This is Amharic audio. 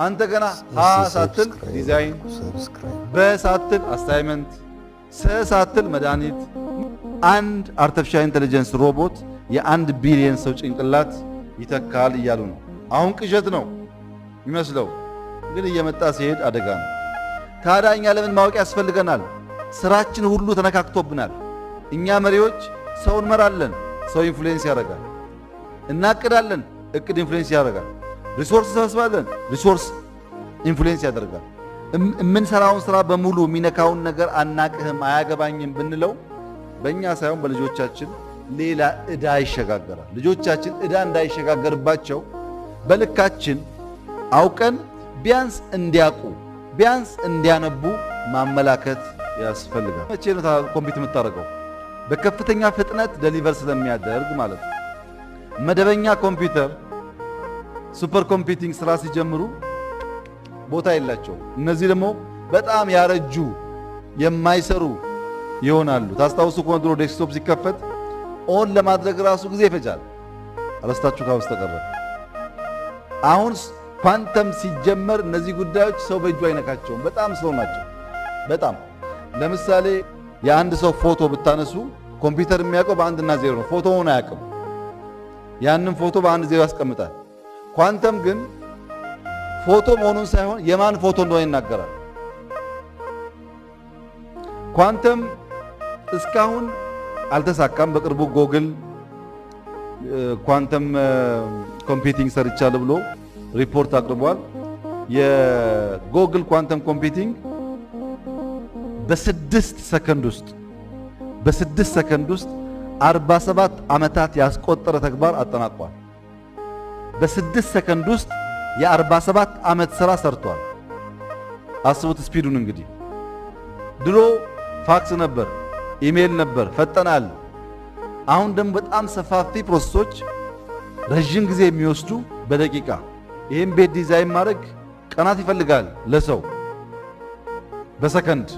አንተ ገና ሀ ሳትል ዲዛይን፣ በሳትል አሳይመንት፣ ሰሳትል መድኃኒት። አንድ አርቲፊሻል ኢንተለጀንስ ሮቦት የ1 ቢሊዮን ሰው ጭንቅላት ይተካል እያሉ ነው። አሁን ቅዠት ነው የሚመስለው፣ ግን እየመጣ ሲሄድ አደጋ ነው። ታዲያ እኛ ለምን ማወቅ ያስፈልገናል? ስራችን ሁሉ ተነካክቶብናል። እኛ መሪዎች ሰው እንመራለን፣ ሰው ኢንፍሉዌንስ ያደርጋል። እናቅዳለን፣ እቅድ ኢንፍሉዌንስ ያደርጋል። ሪሶርስ እንሰበስባለን፣ ሪሶርስ ኢንፍሉዌንስ ያደርጋል። የምንሰራውን ስራ በሙሉ የሚነካውን ነገር አናቅህም፣ አያገባኝም ብንለው በእኛ ሳይሆን በልጆቻችን ሌላ ዕዳ ይሸጋገራል። ልጆቻችን ዕዳ እንዳይሸጋገርባቸው በልካችን አውቀን ቢያንስ እንዲያውቁ ቢያንስ እንዲያነቡ ማመላከት ያስፈልጋል። መቼ ነው ኮምፒውተር የምታደርገው? በከፍተኛ ፍጥነት ደሊቨር ስለሚያደርግ ማለት ነው። መደበኛ ኮምፒውተር ሱፐር ኮምፒውቲንግ ስራ ሲጀምሩ ቦታ የላቸው። እነዚህ ደግሞ በጣም ያረጁ የማይሰሩ ይሆናሉ። ታስታውሱ ከሆነ ድሮ ዴስክቶፕ ሲከፈት ኦን ለማድረግ ራሱ ጊዜ ይፈጃል፣ አረስታችሁ ካስተቀረ። አሁን ኳንተም ሲጀመር እነዚህ ጉዳዮች ሰው በእጁ አይነካቸውም። በጣም ስለው ናቸው። በጣም ለምሳሌ የአንድ ሰው ፎቶ ብታነሱ ኮምፒውተር የሚያውቀው በአንድና ዜሮ ነው። ፎቶውን አያውቅም። ያንን ፎቶ በአንድ ዜሮ ያስቀምጣል። ኳንተም ግን ፎቶ መሆኑን ሳይሆን የማን ፎቶ እንደሆነ ይናገራል። ኳንተም እስካሁን አልተሳካም። በቅርቡ ጎግል ኳንተም ኮምፒውቲንግ ሰርቻለሁ ብሎ ሪፖርት አቅርቧል። የጎግል ኳንተም ኮምፒውቲንግ በ6 ሰከንድ ውስጥ 47 ዓመታት ያስቆጠረ ተግባር አጠናቋል። በ6 ሰከንድ ውስጥ የ47 ዓመት ሥራ ሰርቷል። አስቡት ስፒዱን እንግዲህ። ድሮ ፋክስ ነበር፣ ኢሜል ነበር፣ ፈጠናል። አሁን ደግሞ በጣም ሰፋፊ ፕሮሰሶች ረዥም ጊዜ የሚወስዱ በደቂቃ። ይህም ቤት ዲዛይን ማድረግ ቀናት ይፈልጋል ለሰው፣ በሰከንድ